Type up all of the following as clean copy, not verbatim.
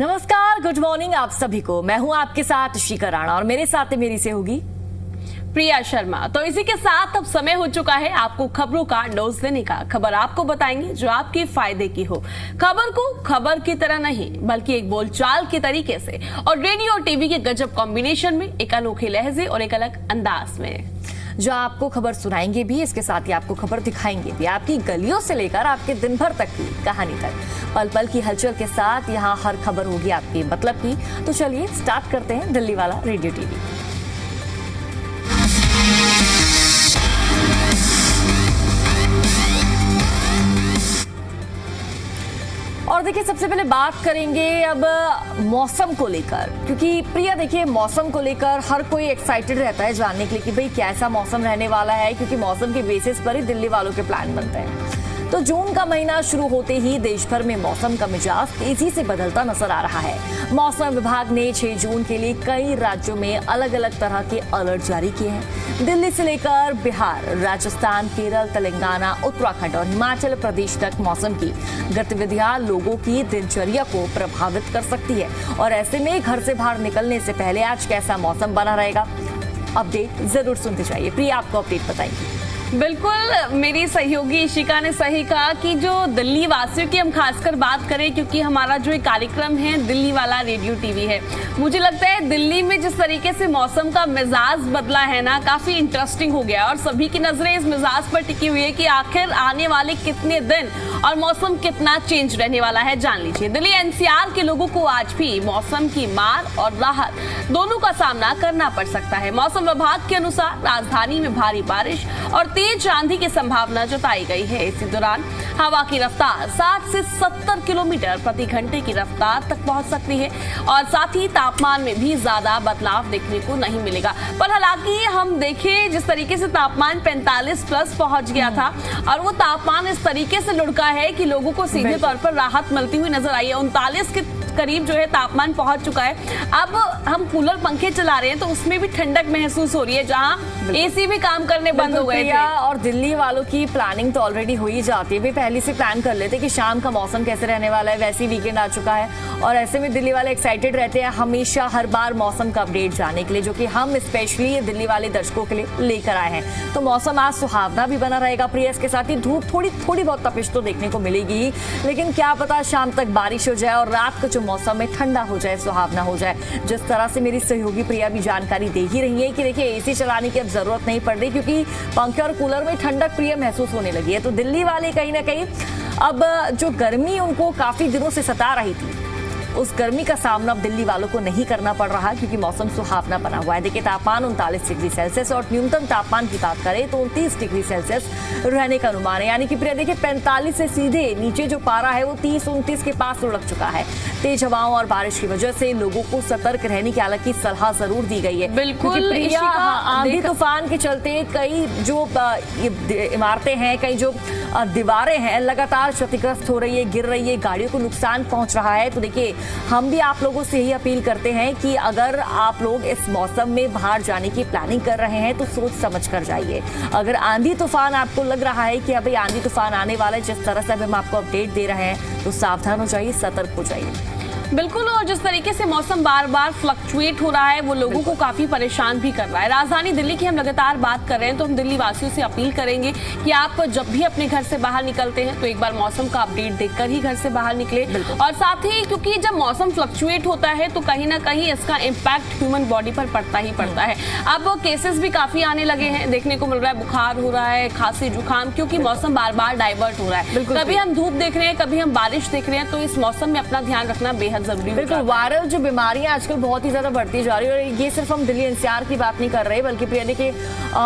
नमस्कार, good morning आप सभी को। मैं हूं आपके साथ शिखा राणा और मेरे साथ मेरी से होगी प्रिया शर्मा। तो इसी के साथ अब समय हो चुका है आपको खबरों का डोज देने का। खबर आपको बताएंगे जो आपके फायदे की हो। खबर को खबर की तरह नहीं बल्कि एक बोलचाल के तरीके से और रेडियो और टीवी के गजब कॉम्बिनेशन में, एक अनोखे लहजे और एक अलग अंदाज में। जो आपको खबर सुनाएंगे भी, इसके साथ ही आपको खबर दिखाएंगे भी। आपकी गलियों से लेकर आपके दिन भर तक की कहानी तक, पल पल की हलचल के साथ यहाँ हर खबर होगी आपकी मतलब की। तो चलिए स्टार्ट करते हैं दिल्ली वाला रेडियो टीवी। और देखिए, सबसे पहले बात करेंगे अब मौसम को लेकर, क्योंकि प्रिया देखिए, मौसम को लेकर हर कोई एक्साइटेड रहता है जानने के लिए कि भाई कैसा मौसम रहने वाला है, क्योंकि मौसम के बेसिस पर ही दिल्ली वालों के प्लान बनते हैं। तो जून का महीना शुरू होते ही देश भर में मौसम का मिजाज तेजी से बदलता नजर आ रहा है। मौसम विभाग ने 6 जून के लिए कई राज्यों में अलग अलग तरह के अलर्ट जारी किए हैं। दिल्ली से लेकर बिहार, राजस्थान, केरल, तेलंगाना, उत्तराखंड और हिमाचल प्रदेश तक मौसम की गतिविधियां लोगों की दिनचर्या को प्रभावित कर सकती है। और ऐसे में घर से बाहर निकलने से पहले आज कैसा मौसम बना रहेगा, अपडेट जरूर सुनते जाइए। प्रिया आपको अपडेट बताएंगी। बिल्कुल, मेरी सहयोगी इशिका ने सही कहा कि जो दिल्ली वासियों की हम खासकर बात करें, क्योंकि हमारा जो एक कार्यक्रम है दिल्ली वाला रेडियो टीवी है, मुझे लगता है दिल्ली में जिस तरीके से मौसम का मिजाज बदला है ना, काफी इंटरेस्टिंग हो गया और सभी की नजरें इस मिजाज पर टिकी हुई है कि आखिर आने वाले कितने दिन और मौसम कितना चेंज रहने वाला है। जान लीजिए, दिल्ली एनसीआर के लोगों को आज भी मौसम की मार और राहत दोनों का सामना करना पड़ सकता है। मौसम विभाग के अनुसार राजधानी में भारी बारिश और तेज आंधी की संभावना जताई गई है। इसी दौरान हवा की रफ्तार 60 से 70 किलोमीटर प्रति घंटे की रफ्तार तक पहुंच सकती है और साथ ही तापमान में भी ज्यादा बदलाव देखने को नहीं मिलेगा। पर हालांकि हम देखें, जिस तरीके से तापमान 45 प्लस पहुंच गया था और वो तापमान इस तरीके से लुढ़का है कि लोगों को सीधे तौर पर राहत मिलती हुई नजर आई है। 39 के करीब जो है तापमान पहुंच चुका है। अब हम कूलर पंखे चला रहे हैं तो उसमें भी ठंडक महसूस हो रही है, जहां एसी भी काम करने बंद हो गए थे। और दिल्ली वालों की प्लानिंग तो ऑलरेडी हो ही जाती है, वे पहले से प्लान कर लेते कि शाम का मौसम कैसे रहने वाला है। वैसे ही वीकेंड आ चुका है और ऐसे में दिल्ली वाले एक्साइटेड रहते हैं हमेशा हर बार मौसम का अपडेट जानने के लिए, जो कि हम स्पेशली दिल्ली वाले दर्शकों के लिए लेकर आए हैं। तो मौसम आज सुहावना भी बना रहेगा प्रिया, इसके साथ ही धूप थोड़ी बहुत तपिश तो देखने को मिलेगी, लेकिन क्या पता शाम तक बारिश हो जाए और रात को मौसम में ठंडा हो जाए, सुहावना हो जाए। जिस तरह से मेरी सहयोगी प्रिया भी जानकारी दे ही रही है कि देखिए, एसी चलाने की अब जरूरत नहीं पड़ रही, क्योंकि पंखे और कूलर में ठंडक प्रिय महसूस होने लगी है। तो दिल्ली वाले कहीं ना कहीं अब जो गर्मी उनको काफी दिनों से सता रही थी, उस गर्मी का सामना अब दिल्ली वालों को नहीं करना पड़ रहा, क्योंकि मौसम सुहावना बना हुआ है। देखिए, तापमान 39 डिग्री सेल्सियस और न्यूनतम तापमान की बात करें तो 29 डिग्री सेल्सियस रहने का अनुमान है। यानी कि प्रिया देखिए, 45 से सीधे नीचे जो पारा है वो 30-29 के पास लुढ़क चुका है। तेज हवाओं और बारिश की वजह से लोगों को सतर्क रहने की हालांकि सलाह जरूर दी गई है। बिल्कुल, आंधी तूफान के चलते कई जो इमारतें हैं, कई जो दीवारें हैं, लगातार क्षतिग्रस्त हो रही है, गिर रही है, गाड़ियों को नुकसान पहुंच रहा है। तो देखिए, हम भी आप लोगों से यही अपील करते हैं कि अगर आप लोग इस मौसम में बाहर जाने की प्लानिंग कर रहे हैं तो सोच समझ कर जाइए। अगर आंधी तूफान आपको लग रहा है कि अभी आंधी तूफान आने वाला है, जिस तरह से अभी हम आपको अपडेट दे रहे हैं, तो सावधान हो जाइए, सतर्क हो जाइए। बिल्कुल, और जिस तरीके से मौसम बार बार फ्लक्चुएट हो रहा है वो लोगों को काफी परेशान भी कर रहा है। राजधानी दिल्ली की हम लगातार बात कर रहे हैं, तो हम दिल्ली वासियों से अपील करेंगे कि आप जब भी अपने घर से बाहर निकलते हैं तो एक बार मौसम का अपडेट देखकर ही घर से बाहर निकले। और साथ ही, क्योंकि जब मौसम फ्लक्चुएट होता है तो कहीं ना कहीं इसका इम्पैक्ट ह्यूमन बॉडी पर पड़ता ही पड़ता है। अब केसेस भी काफी आने लगे हैं, देखने को मिल रहा है, बुखार हो रहा है, खांसी जुकाम, क्योंकि मौसम बार बार डाइवर्ट हो रहा है। कभी हम धूप देख रहे हैं, कभी हम बारिश देख रहे हैं, तो इस मौसम में अपना ध्यान रखना बेहद जरूरी है। वायरल जो बीमारियां आजकल बहुत ही ज्यादा बढ़ती जा रही है, और ये सिर्फ हम दिल्ली एनसीआर की बात नहीं कर रहे, बल्कि प्रिया देखिए,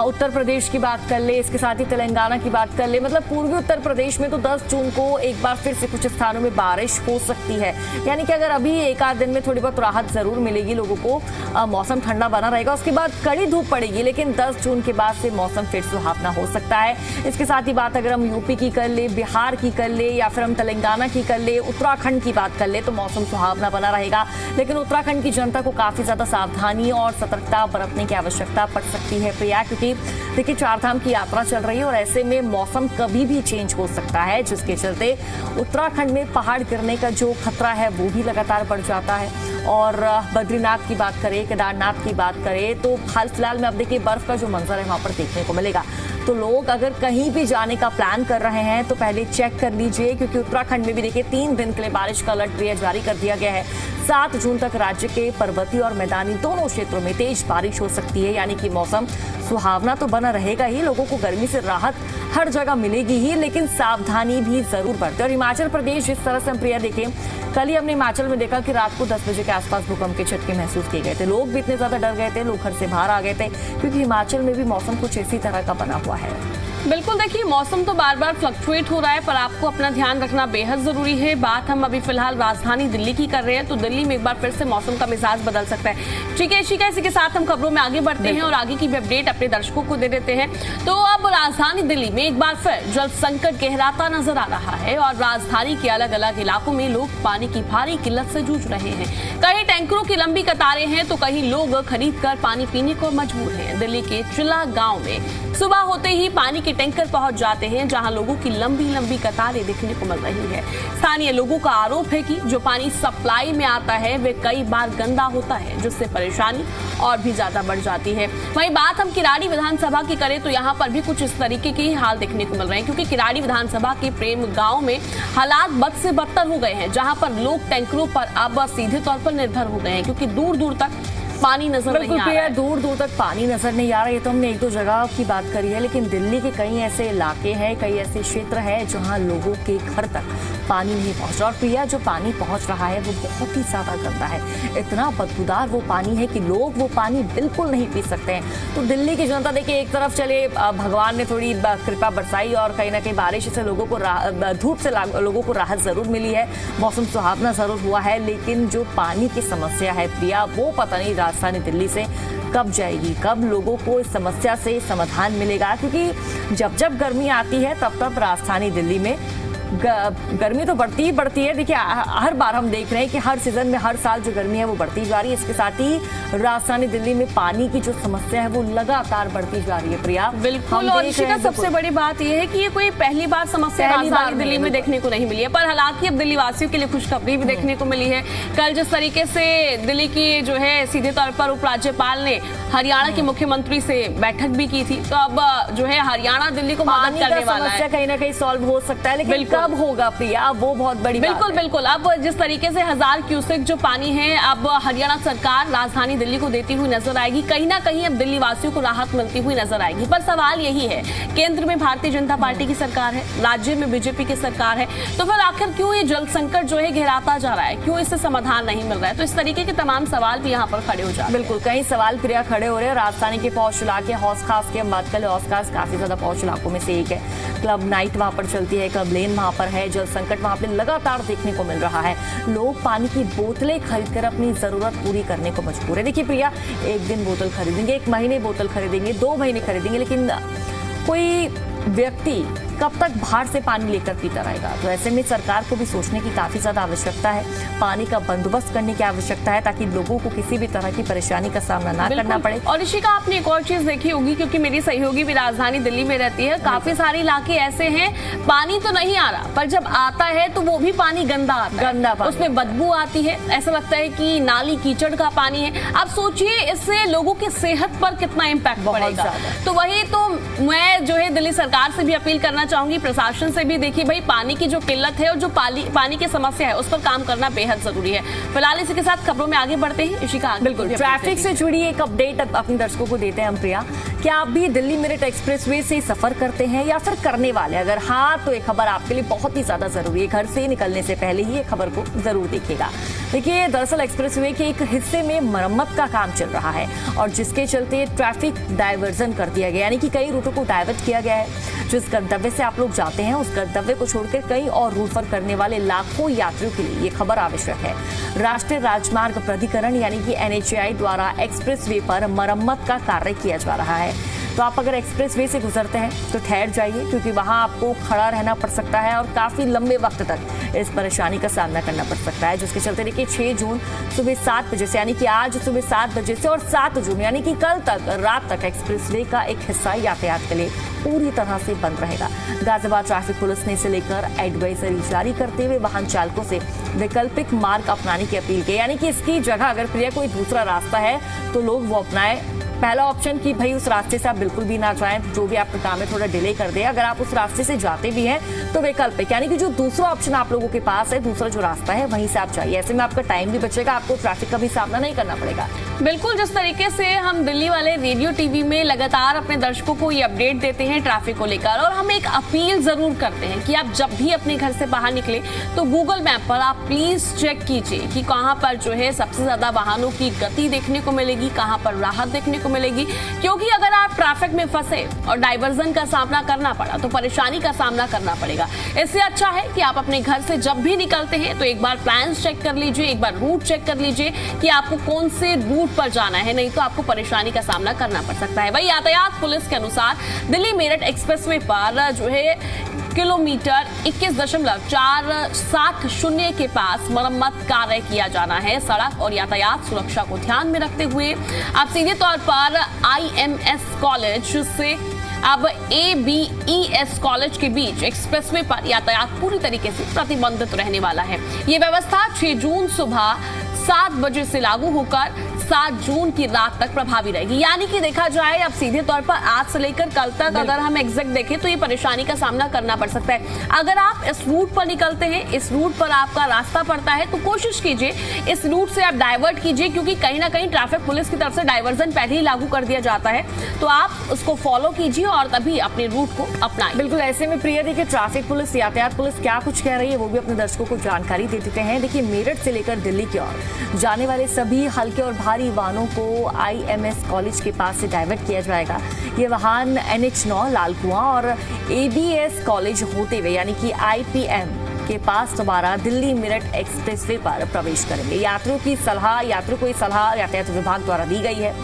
उत्तर प्रदेश की बात कर ले, इसके साथ ही तेलंगाना की बात कर ले, मतलब पूर्वी उत्तर प्रदेश में तो 10 जून को एक बार फिर से कुछ स्थानों में बारिश हो सकती है। यानी कि अगर अभी एक आध दिन में थोड़ी बहुत राहत जरूर मिलेगी लोगों को, मौसम ठंडा बना रहेगा, उसके बाद कड़ी धूप पड़ेगी, लेकिन 10 जून के बाद से मौसम फिर सुहावना हो सकता है। इसके साथ ही बात अगर हम यूपी की कर ले, बिहार की कर ले, या फिर हम तेलंगाना की कर ले, उत्तराखंड की बात कर ले, तो मौसम सुहावना सुहावना बना रहेगा, लेकिन उत्तराखंड की जनता को काफी ज्यादा सावधानी और सतर्कता बरतने की आवश्यकता पड़ सकती है प्रिया, क्योंकि देखिए 4 धाम की यात्रा चल रही है और ऐसे में मौसम कभी भी चेंज हो सकता है, जिसके चलते उत्तराखंड में पहाड़ गिरने का जो खतरा है वो भी लगातार बढ़ जाता है। और बद्रीनाथ की बात करें, केदारनाथ की बात करें तो हाल फिलहाल में अब देखिए बर्फ का जो मंजर है वहां पर देखने को मिलेगा। तो लोग अगर कहीं भी जाने का प्लान कर रहे हैं तो पहले चेक कर लीजिए, क्योंकि उत्तराखंड में भी देखिए 3 दिन के लिए बारिश का अलर्ट जारी कर दिया गया है। 7 जून तक राज्य के पर्वतीय और मैदानी दोनों क्षेत्रों में तेज बारिश हो सकती है, यानी कि मौसम सुहावना तो बना रहेगा ही, लोगों को गर्मी से राहत हर जगह मिलेगी ही, लेकिन सावधानी भी जरूर बरतें। और हिमाचल प्रदेश जिस तरह से हम प्रिया देखें, कल ही हमने हिमाचल में देखा कि रात को 10 बजे के आसपास भूकंप के झटके महसूस किए गए थे। लोग भी इतने ज्यादा डर गए थे, लोग घर से बाहर आ गए थे, क्योंकि हिमाचल में भी मौसम कुछ इसी तरह का बना हुआ है। बिल्कुल, देखिए मौसम तो बार बार फ्लक्चुएट हो रहा है, पर आपको अपना ध्यान रखना बेहद जरूरी है। बात हम अभी फिलहाल राजधानी दिल्ली की कर रहे हैं, तो दिल्ली में एक बार फिर से मौसम का मिजाज बदल सकता है। ठीक है इशिका, इसी के साथ हम खबरों में आगे बढ़ते हैं और आगे की भी अपडेट अपने दर्शकों को दे देते हैं। तो अब राजधानी दिल्ली में एक बार फिर जल संकट गहराता नजर आ रहा है और राजधानी के अलग अलग इलाकों में लोग पानी की भारी किल्लत से जूझ रहे हैं। कहीं टैंकरों की लंबी कतारें हैं तो कहीं लोग खरीद कर पानी पीने को मजबूर हैं। दिल्ली के चिल्ला गांव में सुबह होते ही पानी के टैंकर पहुंच जाते हैं, जहां लोगों की लंबी लंबी कतारें देखने को मिल रही है। स्थानीय लोगों का आरोप है कि जो पानी सप्लाई में आता है वे कई बार गंदा होता है, जिससे परेशानी और भी ज्यादा बढ़ जाती है। वहीं बात हम किराड़ी विधानसभा की करें तो यहाँ पर भी कुछ इस तरीके के हाल देखने को मिल रहे हैं, क्योंकि किराड़ी विधानसभा के प्रेम गांव में हालात बद से बदतर हो गए हैं, जहां पर लोग टैंकरों पर अब सीधे तौर पर निर्भर हो गए हैं, क्योंकि दूर दूर तक पानी नजर नहीं आ रहा है। दूर दूर तक पानी नजर नहीं आ रहा है। ये तो हमने 1-2 जगह की बात करी है, लेकिन दिल्ली के कई ऐसे इलाके हैं, कई ऐसे क्षेत्र हैं जहां लोगों के घर तक पानी नहीं पहुंच रहा। और प्रिया, जो पानी पहुंच रहा है वो बहुत ही ज्यादा गंदा है, इतना बदबूदार वो पानी है कि लोग वो पानी बिल्कुल नहीं पी सकते हैं। तो दिल्ली की जनता देखिए, एक तरफ चले भगवान ने थोड़ी कृपा बरसाई और कहीं ना कहीं बारिश से लोगों को धूप से लोगों को राहत जरूर मिली है, मौसम सुहावना जरूर हुआ है, लेकिन जो पानी की समस्या है प्रिया, वो पता नहीं राजधानी दिल्ली से कब जाएगी, कब लोगों को इस समस्या से समाधान मिलेगा। क्योंकि जब जब गर्मी आती है तब तब राजधानी दिल्ली में गर्मी तो बढ़ती ही बढ़ती है। देखिए हर बार हम देख रहे हैं कि हर सीजन में हर साल जो गर्मी है वो बढ़ती जा रही है। इसके साथ ही राजधानी दिल्ली में पानी की जो समस्या है वो लगातार बढ़ती जा रही है प्रिया। बिल्कुल, और इशिका सबसे बड़ी बात यह है कि ये कोई पहली बार समस्या राजधानी दिल्ली में देखने को नहीं मिली है, पर हालांकि अब दिल्ली वासियों के लिए खुशखबरी भी देखने को मिली है। कल जिस तरीके से दिल्ली की जो है सीधे तौर पर उपराज्यपाल ने हरियाणा के मुख्यमंत्री से बैठक भी की थी, तो अब जो है हरियाणा दिल्ली को मदद करने वाला है। कहीं ना कहीं सॉल्व हो सकता है, लेकिन कब होगा प्रिया, वो बहुत बड़ी बिल्कुल बिल्कुल। अब जिस तरीके से 1000 क्यूसेक जो पानी है अब हरियाणा सरकार राजधानी दिल्ली को देती हुई नजर आएगी, कहीं ना कहीं अब दिल्ली वासियों को राहत मिलती हुई नजर आएगी। पर सवाल यही है, केंद्र में भारतीय जनता पार्टी की सरकार है, राज्य में बीजेपी की सरकार है, तो फिर आखिर क्यों ये जल संकट जो है गहराता जा रहा है, क्यों इससे समाधान नहीं मिल रहा है? तो इस तरीके के तमाम सवाल भी यहाँ पर खड़े हो जाते हैं। बिल्कुल, कई सवाल प्रिया खड़े हो रहे हैं। राजधानी के पौष इलाके हौस खास की हम बात करें, हौस खास काफी ज्यादा पौष इलाकों में से एक है। क्लब नाइट वहां पर चलती है, क्लब लेन वहां पर है, जल संकट वहां पे लगातार देखने को मिल रहा है। लोग पानी की बोतलें खरीदकर अपनी जरूरत पूरी करने को मजबूर है। देखिए प्रिया, एक दिन बोतल खरीदेंगे, 1 महीने बोतल खरीदेंगे, 2 महीने खरीदेंगे, लेकिन कोई व्यक्ति कब तक बाहर से पानी लेकर पीता रहेगा? तो ऐसे में सरकार को भी सोचने की काफी ज्यादा आवश्यकता है, पानी का बंदोबस्त करने की आवश्यकता है, ताकि लोगों को किसी भी तरह की परेशानी का सामना ना करना पड़े। और इशिका, आपने एक और चीज देखी होगी, क्योंकि मेरी सहयोगी भी राजधानी दिल्ली में रहती है, काफी सारे इलाके ऐसे हैं पानी तो नहीं आ रहा, पर जब आता है तो वो भी पानी गंदा आता है, गंदा पानी, उसमें बदबू आती है, ऐसा लगता है कि नाली कीचड़ का पानी है। आप सोचिए इससे लोगों की सेहत पर कितना इम्पैक्ट पड़ेगा। तो वही तो मैं जो है दिल्ली सरकार से भी अपील करना चाहूंगी, प्रशासन से भी। देखिए भाई, पानी की जो किल्लत है और जो पानी की समस्या है उस पर काम करना बेहद जरूरी है। फिलहाल इसी के साथ खबरों में आगे बढ़ते हैं। इशिका, बिल्कुल ट्रैफिक से जुड़ी एक अपडेट अपने दर्शकों को देते हैं हम प्रिया। क्या आप भी दिल्ली मेरठ एक्सप्रेसवे से सफर करते हैं या फिर करने वाले? अगर हाँ, तो ये खबर आपके लिए बहुत ही ज्यादा जरूरी है। घर से निकलने से पहले ही ये खबर को जरूर देखिएगा। देखिए, दरअसल एक्सप्रेसवे के एक हिस्से में मरम्मत का काम चल रहा है और जिसके चलते ट्रैफिक डायवर्जन कर दिया गया, यानी कि कई रूटों को डाइवर्ट किया गया है। जिस गंतव्य से आप लोग जाते हैं उस गंतव्य को छोड़कर कई और रूट पर करने वाले लाखों यात्रियों के लिए ये खबर आवश्यक है। राष्ट्रीय राजमार्ग प्राधिकरण यानी कि NHAI द्वारा एक्सप्रेसवे पर मरम्मत का कार्य किया जा रहा है। तो आप अगर एक्सप्रेस वे से गुजरते हैं तो ठहर जाइए, क्योंकि वहाँ आपको खड़ा रहना पड़ सकता है और काफ़ी लंबे वक्त तक इस परेशानी का सामना करना पड़ सकता है, जिसके चलते देखिए 6 जून सुबह 7 बजे से, यानी कि आज सुबह 7 बजे से, और 7 जून यानी कि कल तक रात तक एक्सप्रेसवे का एक हिस्सा यातायात के लिए पूरी तरह से बंद रहेगा। गाजियाबाद ट्रैफिक पुलिस ने इसे लेकर एडवाइजरी जारी करते हुए वाहन चालकों से वैकल्पिक मार्ग अपनाने की अपील की, यानी कि इसकी जगह अगर प्रिया कोई दूसरा रास्ता है तो लोग वो अपनाएं। पहला ऑप्शन कि भाई उस रास्ते से आप बिल्कुल भी ना जाएं, जो भी आपका काम है थोड़ा डिले कर दे। अगर आप उस रास्ते से जाते भी हैं तो वैकल्पिक, यानी कि जो दूसरा ऑप्शन आप लोगों के पास है, दूसरा जो रास्ता है वहीं से आप जाइए। ऐसे में आपका टाइम भी बचेगा, आपको ट्रैफिक का भी सामना नहीं करना पड़ेगा। बिल्कुल, जिस तरीके से हम दिल्ली वाले रेडियो टीवी में लगातार अपने दर्शकों को ये अपडेट देते हैं ट्रैफिक को लेकर, और हम एक अपील जरूर करते हैं कि आप जब भी अपने घर से बाहर निकले तो गूगल मैप पर आप प्लीज चेक कीजिए कि कहां पर जो है सबसे ज्यादा वाहनों की गति देखने को मिलेगी, कहां पर राहत देखने को मिलेगी, क्योंकि अगर आप ट्रैफिक में फंसे और डाइवर्जन का सामना करना पड़ा तो परेशानी का सामना करना पड़ेगा। इससे अच्छा है कि आप अपने घर से जब भी निकलते हैं तो एक बार प्लान चेक कर लीजिए, एक बार रूट चेक कर लीजिए कि आपको कौन से रूट पर जाना है, नहीं तो आपको परेशानी का सामना करना पड़ सकता है। वही यातायात पुलिस के अनुसार दिल्ली मेरठ एक्सप्रेसवे पर जो है किलोमीटर 21.470 के पास मरम्मत कार्य किया जाना है। सड़क और यातायात सुरक्षा को ध्यान में रखते हुए आप सीधे तौर पर IMS कॉलेज से अब ABES कॉलेज के बीच एक्सप्रेसवे पर यातायात पूरी तरीके से प्रतिबंधित रहने वाला है। ये व्यवस्था 6 जून सुबह 7 बजे से लागू होकर 7 जून की रात तक प्रभावी रहेगी। यानी कि देखा जाए अब सीधे तौर पर आज से लेकर कल तक अगर हम एग्जैक्ट देखें तो ये परेशानी का सामना करना पड़ सकता है। अगर आप इस रूट पर निकलते हैं, इस रूट पर आपका रास्ता पड़ता है, तो कोशिश कीजिए इस रूट से आप डाइवर्ट कीजिए, क्योंकि कहीं ना कहीं ट्रैफिक पुलिस की तरफ से डाइवर्जन पहले ही लागू कर दिया जाता है, तो आप उसको फॉलो कीजिए और तभी अपने रूट को अपनाएं। बिल्कुल, ऐसे में प्रिया देखिए ट्रैफिक पुलिस, यातायात पुलिस क्या कुछ कह रही है वो भी अपने दर्शकों को जानकारी दे देते हैं। देखिए मेरठ से लेकर दिल्ली की ओर जाने वाले सभी हल्के और भारी वाहनों को IMS कॉलेज के पास से डाइवर्ट किया जाएगा। ये वाहन NH9 लालकुआं और ABS कॉलेज होते हुए यानी कि IPM के पास दोबारा दिल्ली मेरठ एक्सप्रेसवे पर प्रवेश करेंगे। यात्रियों को ये सलाह यातायात विभाग द्वारा दी गई है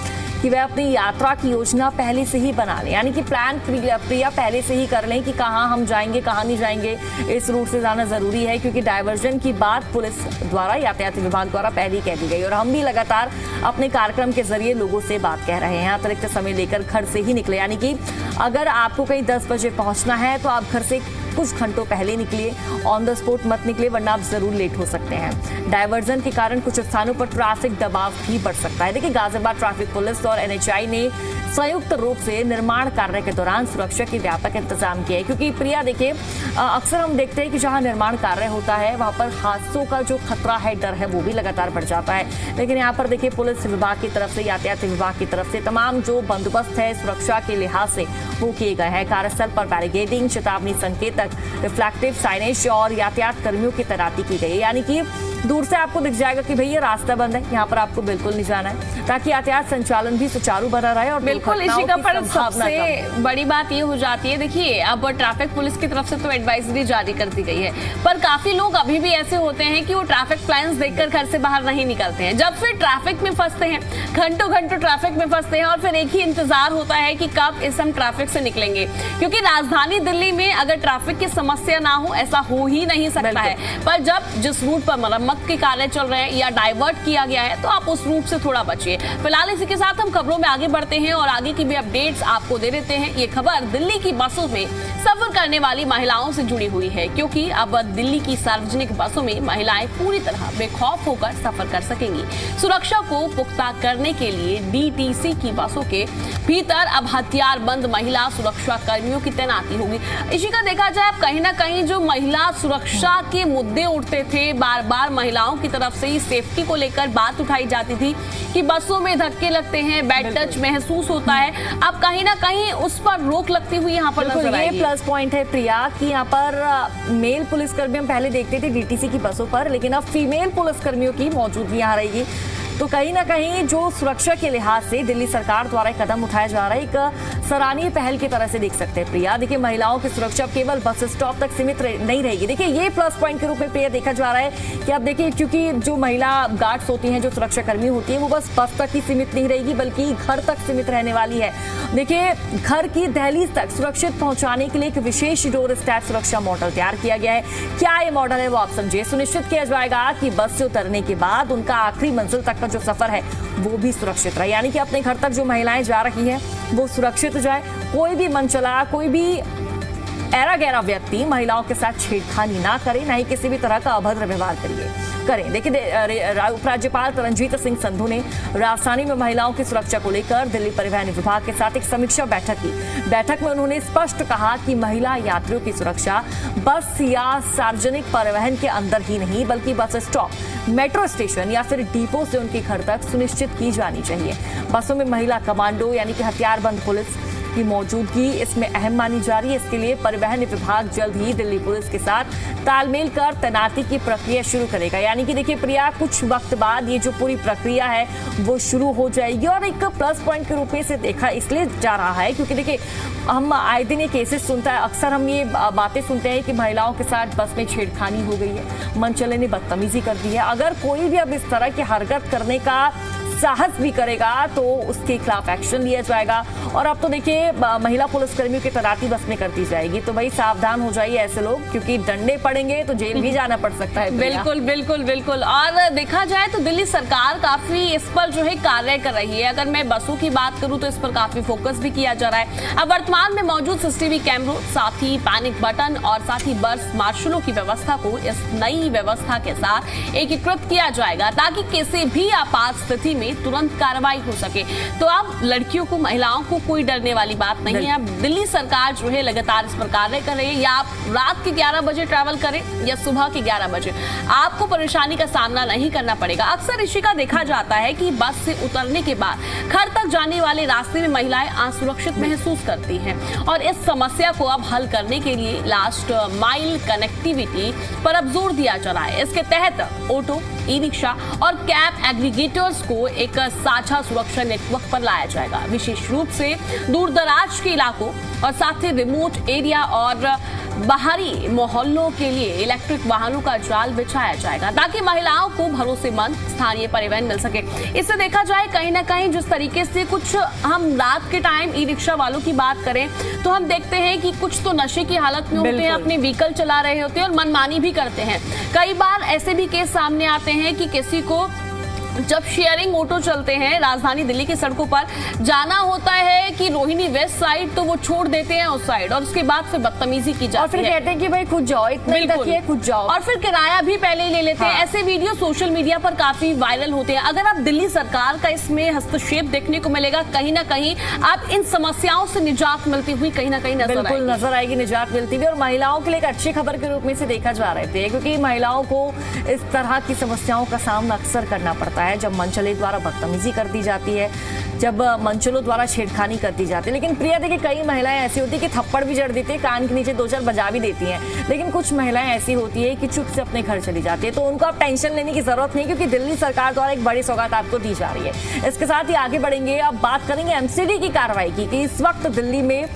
कि वे अपनी यात्रा की योजना पहले से ही बना लें, यानी कि प्लान प्रिया पहले से ही कर लें कि कहाँ हम जाएंगे, कहाँ नहीं जाएंगे। इस रूट से जाना जरूरी है, क्योंकि डाइवर्जन की बात पुलिस द्वारा, यातायात विभाग द्वारा पहले ही कह दी गई, और हम भी लगातार अपने कार्यक्रम के जरिए लोगों से बात कह रहे हैं। अतिरिक्त समय लेकर घर से ही निकले, यानी कि अगर आपको कहीं 10 बजे पहुंचना है तो आप घर से कुछ घंटों पहले निकलिए, ऑन द स्पॉट मत निकले, वरना आप जरूर लेट हो सकते हैं। डाइवर्जन के कारण कुछ स्थानों पर ट्रैफिक दबाव भी बढ़ सकता है। देखिए गाजियाबाद ट्रैफिक पुलिस और NHI ने संयुक्त रूप से निर्माण कार्य के दौरान सुरक्षा के व्यापक इंतजाम किए, क्योंकि प्रिया देखिए अक्सर हम देखते हैं कि जहां निर्माण कार्य होता है वहां पर हादसों का जो खतरा है, डर है, वो भी लगातार बढ़ जाता है। लेकिन यहाँ पर देखिए पुलिस विभाग की तरफ से, यातायात विभाग की तरफ से तमाम जो बंदोबस्त है सुरक्षा के लिहाज से वो किए गए हैं। कार्यस्थल पर बैरिकेडिंग, चेतावनी संकेतक, रिफ्लेक्टिव साइनेज और यातायात कर्मियों की तैनाती की गई, यानी कि दूर से आपको दिख जाएगा कि भैया रास्ता बंद है, यहाँ पर आपको बिल्कुल नहीं जाना है, ताकि यातायात संचालन भी सुचारू बना रहे। और बिल्कुल इसी का पर सबसे बड़ी बात ये हो जाती है, देखिए अब ट्रैफिक पुलिस की तरफ से तो एडवाइजरी जारी कर दी गई है, पर काफी लोग अभी भी ऐसे होते हैं कि वो ट्रैफिक प्लान्स देखकर घर से बाहर नहीं निकलते हैं। जब फिर ट्रैफिक में फंसते हैं, घंटों घंटों ट्रैफिक में फंसते हैं, और फिर एक ही इंतजार होता है कि कब इस हम ट्रैफिक से निकलेंगे, क्योंकि राजधानी दिल्ली में अगर ट्रैफिक की समस्या ना हो ऐसा हो ही नहीं सकता है। पर जब जिस रूट पर मरम्मत के कार्य चल रहे हैं या डाइवर्ट किया गया है तो आप उस रूट से थोड़ा बचिए। फिलहाल इसी के साथ हम खबरों में आगे बढ़ते हैं और आगे की भी अपडेट्स आपको दे देते हैं। ये खबर दिल्ली की बसों में सफर करने वाली महिलाओं से जुड़ी हुई है, क्योंकि अब दिल्ली की सार्वजनिक बसों में महिलाएं पूरी तरह बेखौफ होकर सफर कर सकेंगी। सुरक्षा को पुख्ता करने के लिए DTC की बसों के भीतर अब हथियारबंद महिला सुरक्षा कर्मियों की तैनाती होगी। इसी का देखा जाए अब कहीं ना कहीं जो महिला सुरक्षा के मुद्दे उठते थे, बार बार महिलाओं की तरफ से ही सेफ्टी को लेकर बात उठाई जाती थी कि बसों में धक्के लगते हैं, बैड टच महसूस होता है, अब कहीं ना कहीं उस पर रोक लगती हुई यहाँ पर नजर आएगी। ये प्लस पॉइंट है प्रिया कि यहाँ पर मेल पुलिसकर्मी हम पहले देखते थे DTC की बसों पर, लेकिन अब फीमेल पुलिसकर्मियों की मौजूदगी यहाँ रहेगी। तो कहीं ना कहीं जो सुरक्षा के लिहाज से दिल्ली सरकार द्वारा एक कदम उठाया जा रहा है, एक सराहनीय पहल की तरह से देख सकते हैं प्रिया। देखिए, महिलाओं की सुरक्षा केवल बस स्टॉप तक सीमित नहीं रहेगी। देखिए, ये प्लस पॉइंट के रूप में प्रिया देखा जा रहा है कि अब देखिए, क्योंकि जो महिला गार्ड्स होती हैं, जो सुरक्षा कर्मी होती है, वो बस तक ही सीमित नहीं रहेगी बल्कि घर तक सीमित रहने वाली है। देखिए, घर की दहलीज तक सुरक्षित पहुंचाने के लिए एक विशेष डोर स्टेप सुरक्षा मॉडल तैयार किया गया है। क्या ये मॉडल है वो आप समझिए। सुनिश्चित किया जाएगा कि बस से उतरने के बाद उनका आखिरी मंजिल तक का जो सफर है वो भी सुरक्षित रहे, यानी कि अपने घर तक जो महिलाएं जा रही हैं वो सुरक्षित जाए। कोई भी मनचला, कोई भी ऐरा गैरा व्यक्ति महिलाओं के साथ छेड़खानी ना करे, ना ही किसी भी तरह का अभद्र व्यवहार करें। देखिए, उपराज्यपाल तरनजीत सिंह संधू ने राजधानी में महिलाओं की सुरक्षा को लेकर दिल्ली परिवहन विभाग के साथ एक समीक्षा बैठक की। बैठक में उन्होंने स्पष्ट कहा कि महिला यात्रियों की सुरक्षा बस या सार्वजनिक परिवहन के अंदर ही नहीं बल्कि बस स्टॉप, मेट्रो स्टेशन या फिर डिपो से उनके घर तक सुनिश्चित की जानी चाहिए। बसों में महिला कमांडो यानी कि हथियारबंद पुलिस की मौजूदगी इसमें अहम मानी जा रही है। इसके लिए परिवहन विभाग जल्द ही दिल्ली पुलिस के साथ तालमेल कर तैनाती की प्रक्रिया शुरू करेगा। यानी कि देखिए प्रिया, कुछ वक्त बाद ये जो पूरी प्रक्रिया है वो शुरू हो जाएगी और एक प्लस पॉइंट के रूप में इसे देखा इसलिए जा रहा है क्योंकि देखिए, हम आए दिन ये केसेस सुनता है, अक्सर हम ये बातें सुनते हैं कि महिलाओं के साथ बस में छेड़खानी हो गई है, मनचले ने बदतमीजी कर दी है। अगर कोई भी अब इस तरह की हरकत करने का साहस भी करेगा तो उसके खिलाफ एक्शन लिया जाएगा। और अब तो देखिए, महिला पुलिसकर्मियों की तैनाती बस में कर दी जाएगी, तो भाई सावधान हो जाइए ऐसे लोग, क्योंकि डंडे पड़ेंगे तो जेल भी जाना पड़ सकता है। बिल्कुल बिल्कुल बिल्कुल। और देखा जाए तो दिल्ली सरकार काफी इस पर जो है कार्य कर रही है। अगर मैं बसों की बात करूं तो इस पर काफी फोकस भी किया जा रहा है। अब वर्तमान में मौजूद सीसीटीवी कैमरों, साथ ही पैनिक बटन और साथ ही बस मार्शलों की व्यवस्था को इस नई व्यवस्था के साथ एकीकृत किया जाएगा ताकि किसी भी आपात स्थिति में तुरंत कार्रवाई हो सके। तो अब लड़कियों को, महिलाओं को कोई डरने वाली बात नहीं है। अब दिल्ली सरकार जो है लगातार इस पर कार्य कर रही है। या आप रात के 11 बजे ट्रैवल करें या सुबह के 11 बजे, आपको परेशानी का सामना नहीं करना पड़ेगा। अक्सर ऋषिका देखा जाता है कि बस से उतरने के बाद घर तक जाने वाले रास्ते में महिलाएं असुरक्षित महसूस करती हैं और इस समस्या को अब हल करने के लिए लास्ट माइल कनेक्टिविटी पर अब जोर दिया जा रहा है। इसके तहत ऑटो, ई रिक्शा और कैब एग्रीगेटर्स को एक साझा सुरक्षा नेटवर्क पर लाया जाएगा। विशेष रूप से दूर दराज के इलाकों और साथ ही रिमोट एरिया और बाहरी मोहल्लों के लिए इलेक्ट्रिक वाहनों का जाल बिछाया जाएगा ताकि महिलाओं को भरोसेमंद स्थानीय परिवहन मिल सके। इससे देखा जाए कहीं ना कहीं जिस तरीके से कुछ हम रात के टाइम ई रिक्शा वालों की बात करें तो हम देखते हैं कि कुछ तो नशे की हालत में होते हैं, अपने व्हीकल चला रहे होते हैं और मनमानी भी करते हैं। कई बार ऐसे भी केस सामने आते हैं कि किसी को जब शेयरिंग ऑटो चलते हैं राजधानी दिल्ली की सड़कों पर, जाना होता है कि रोहिणी वेस्ट साइड, तो वो छोड़ देते हैं उस साइड और उसके बाद फिर बदतमीजी की जाती है और फिर कहते हैं कि भाई खुद जाओ, इतना तक है, खुद जाओ, और फिर किराया भी पहले ही ले लेते हैं। ऐसे वीडियो सोशल मीडिया पर काफी वायरल होते हैं। अगर आप दिल्ली सरकार का इसमें हस्तक्षेप देखने को मिलेगा, कहीं ना कहीं आप इन समस्याओं से निजात मिलती हुई कहीं ना कहीं नजर आएगी, निजात मिलती हुई। और महिलाओं के लिए एक अच्छी खबर के रूप में से देखा जा रहे थे, क्योंकि महिलाओं को इस तरह की समस्याओं का सामना अक्सर करना पड़ता है जब मनचले द्वारा बदतमीजी कर दी जाती है, जब मनचलों द्वारा छेड़खानी कर दी जाती है। लेकिन प्रिया देखिए, कई महिलाएं ऐसी होती है कि थप्पड़ भी जड़ देती है, कान के नीचे 2-4 बजा भी देती हैं, लेकिन कुछ महिलाएं ऐसी होती है कि चुप से अपने घर चली जाती है। तो उनको आप टेंशन लेने की जरूरत नहीं, क्योंकि दिल्ली सरकार द्वारा एक बड़ी सौगात आपको दी जा रही है। इसके साथ ही आगे बढ़ेंगे, अब बात करेंगे एमसीडी की कार्रवाई की कि इस वक्त दिल्ली में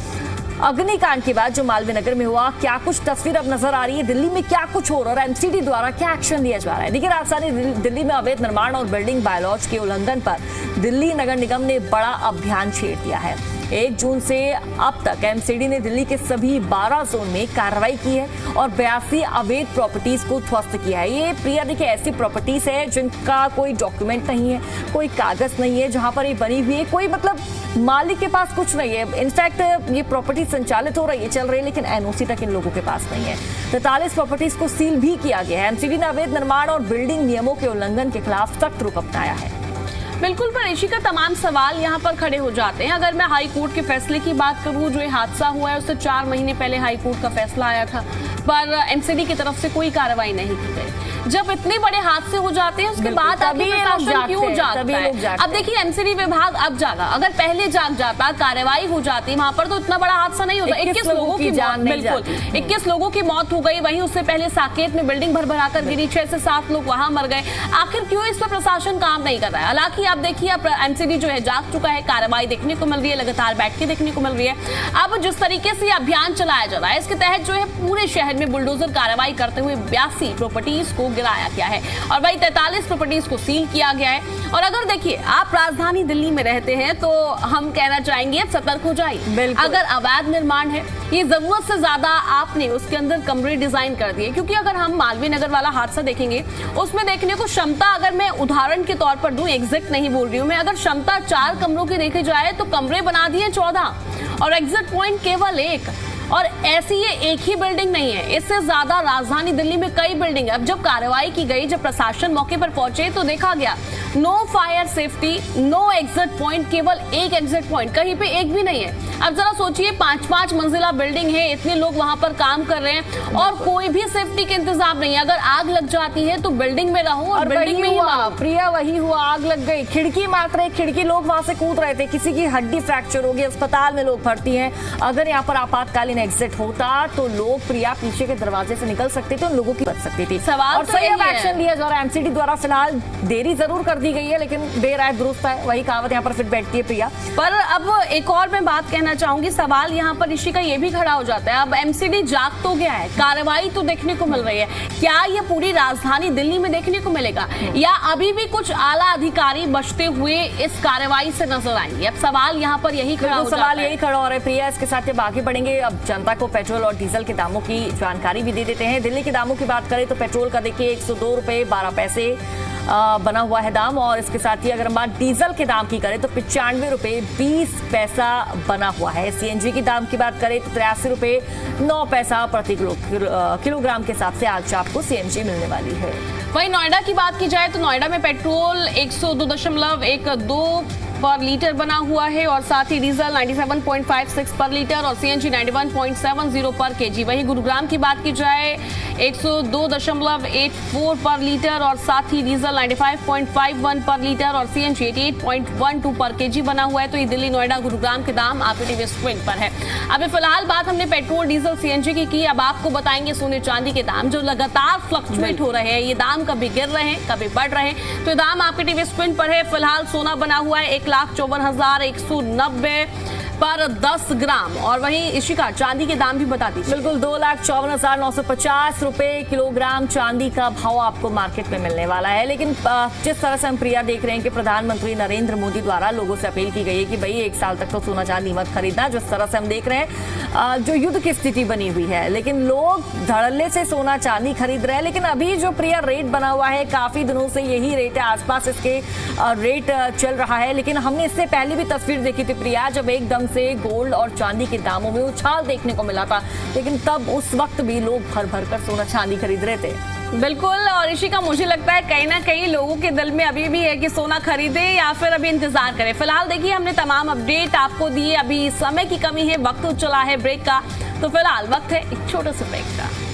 अग्निकांड के बाद जो मालवीय नगर में हुआ, क्या कुछ तस्वीर अब नजर आ रही है, दिल्ली में क्या कुछ हो रहा है और एमसीडी द्वारा क्या एक्शन लिया जा रहा है। देखिए, राजधानी दिल्ली में अवैध निर्माण और बिल्डिंग बायलॉज के उल्लंघन पर दिल्ली नगर निगम ने बड़ा अभियान छेड़ दिया है। 1 जून से अब तक एमसीडी ने दिल्ली के सभी 12 जोन में कार्रवाई की है और 82 अवैध प्रॉपर्टीज को ध्वस्त किया है। ये प्रिया देखिए, ऐसी प्रॉपर्टीज है जिनका कोई डॉक्यूमेंट नहीं है, कोई कागज नहीं है, जहां पर ये बनी हुई है, कोई मतलब मालिक के पास कुछ नहीं है। इनफैक्ट ये प्रॉपर्टी संचालित हो रही है, चल रही है, लेकिन एनओसी तक इन लोगों के पास नहीं है। 43 प्रॉपर्टीज को सील भी किया गया है। एमसीडी ने अवैध निर्माण और बिल्डिंग नियमों के उल्लंघन के खिलाफ सख्त रुख अपनाया है। बिल्कुल, पर ऋषि का तमाम सवाल यहाँ पर खड़े हो जाते हैं। अगर मैं हाई कोर्ट के फैसले की बात करूँ, जो ये हादसा हुआ है उससे 4 महीने पहले हाई कोर्ट का फैसला आया था, पर एमसीडी की तरफ से कोई कार्रवाई नहीं की गई। जब इतने बड़े हादसे हो जाते हैं उसके बाद आखिर प्रशासन क्यों जागता है? अब देखिए एमसीडी विभाग अब जागा, अगर पहले जाग जाता, कार्रवाई हो जाती, वहां पर तो इतना बड़ा हादसा नहीं होता। 21 लोगों की जान, बिल्कुल 21 लोगों की मौत हो गई। वहीं उससे पहले साकेत में बिल्डिंग भर कर गिरी, 6 से 7 लोग वहां मर गए। आखिर क्यों इस पर प्रशासन काम नहीं कर रहा है? हालांकि आप देखिए अब एमसीडी जो है जाग चुका है, कार्रवाई देखने को मिल रही है, लगातार बैठकें देखने को मिल रही है। अब जिस तरीके से अभियान चलाया जा रहा है, इसके तहत जो है पूरे शहर में बुलडोजर कार्रवाई करते हुए 82 प्रॉपर्टीज को गिराया गया है और वही 43 प्रॉपर्टीज को सील किया गया है। और अगर देखिए आप राजधानी दिल्ली में रहते हैं तो हम कहना चाहेंगे अब सतर्क हो जाइए। अगर अवैध निर्माण है, ये जरूरत से ज्यादा आपने उसके अंदर कमरे डिजाइन कर दिए, क्योंकि अगर हम मालवीय नगर वाला हादसा देखेंगे उसमें देखने को क्षमता, अगर मैं उदाहरण के तौर पर दूं, एग्जैक्ट नहीं बोल रही हूं मैं, अगर क्षमता 4 कमरों की देखी जाए तो कमरे बना दिए 14 और एग्जिट पॉइंट केवल 1। और ऐसी ये एक ही बिल्डिंग नहीं है, इससे ज्यादा राजधानी दिल्ली में कई बिल्डिंग है। अब जब कार्रवाई की गई, जब प्रशासन मौके पर पहुंचे तो देखा गया no fire safety, no exit point, केवल 1 एग्जिट पॉइंट, कहीं पे एक भी नहीं है। अब जरा सोचिए 5-5 मंजिला बिल्डिंग है, इतने लोग वहां पर काम कर रहे हैं और कोई भी सेफ्टी के इंतजाम नहीं है। अगर आग लग जाती है तो बिल्डिंग में रहो और बिल्डिंग में ही मारो। प्रिया वही हुआ, आग लग गई, खिड़की मार रहे, खिड़की लोग वहां से कूद रहे थे, किसी की हड्डी फ्रैक्चर हो गई, अस्पताल में लोग भर्ती हैं। अगर यहाँ पर आपातकालीन एग्जिट होता तो लोग प्रिया पीछे के दरवाजे से निकल सकते थे, उन लोगों की बच सकती थी। सवाल और तो सही एक्शन लिया जा रहा है एमसीडी द्वारा। फिलहाल देरी जरूर कर दी गई है लेकिन देर आए दुरुस्त है, वही कहावत यहाँ पर फिर बैठती है प्रिया। पर अब एक और मैं बात कहना चाहूंगी, सवाल यहाँ पर ऋषि का ये भी खड़ा हो जाता है, अब एमसीडी जाग तो गया है, कार्रवाई तो देखने को मिल रही है, क्या ये पूरी राजधानी दिल्ली में देखने को मिलेगा या अभी भी कुछ आला अधिकारी बचते हुए इस कार्रवाई से नजर आएंगे? अब सवाल यहाँ पर यही खड़ा हो जाता है। सवाल यही खड़ा हो रहा है प्रिया। इसके साथ जब आगे बढ़ेंगे, अब जनता को पेट्रोल और डीजल के दामों की जानकारी भी दे देते हैं। दिल्ली के दामों की बात करें तो पेट्रोल का देखिए 102 रुपए 12 पैसे बना हुआ है दाम, और इसके साथ ही अगर हम बात डीजल के दाम की करें तो 95 रुपए 20 पैसा बना हुआ है। सीएनजी की दाम की बात करें तो 83 रुपए 9 पैसा प्रति किलोग्राम के हिसाब से आज आपको सीएनजी मिलने वाली है। वहीं नोएडा की बात की जाए तो नोएडा में पेट्रोल 102.12 पर लीटर बना हुआ है और साथ ही डीजल 97.56 पर लीटर और सीएनजी 91.70 पर केजी। वहीं गुरुग्राम की बात की जाए 102.84 पर लीटर और साथ ही डीजल 95.51 पर लीटर और सीएनजी 88.12 पर केजी बना हुआ है। तो ये दिल्ली नोएडा गुरुग्राम के दाम आपके टीवी स्क्रीन पर है। अभी फिलहाल बात हमने पेट्रोल डीजल सीएनजी की। अब आपको बताएंगे सोने चांदी के दाम जो लगातार फ्लक्चुएट हो रहे हैं, ये दाम कभी गिर रहे हैं कभी बढ़ रहे हैं। तो दाम आपके टीवी स्क्रीन पर है। फिलहाल सोना बना हुआ है 1,54,190 पर 10 ग्राम और वहीं इशिका चांदी के दाम भी बता दीजिए। बिल्कुल 2,54,950 रुपए किलोग्राम चांदी का भाव आपको मार्केट में मिलने वाला है। लेकिन जिस तरह से हम प्रिया देख रहे हैं कि प्रधानमंत्री नरेंद्र मोदी द्वारा लोगों से अपील की गई है कि भाई 1 साल तक तो सोना चांदी मत खरीदना, जिस तरह से हम देख रहे हैं जो युद्ध की स्थिति बनी हुई है, लेकिन लोग धड़ल्ले से सोना चांदी खरीद रहे हैं। लेकिन अभी जो प्रिया रेट बना हुआ है, काफी दिनों से यही रेट है, आसपास इसके रेट चल रहा है। लेकिन हमने इससे पहले भी तस्वीर देखी थी प्रिया, जब एकदम से गोल्ड और चांदी के दामों में उछाल देखने को मिला था, लेकिन तब उस वक्त भी लोग भर भर कर सोना चांदी खरीद रहे थे। बिल्कुल। और ऋषिका मुझे लगता है कहीं ना कहीं लोगों के दिल में अभी भी है कि सोना खरीदे या फिर अभी इंतजार करें। फिलहाल देखिए हमने तमाम अपडेट आपको दिए, अभी समय की कमी है, वक्त चला है ब्रेक का, तो फिलहाल वक्त है एक छोटे से ब्रेक का।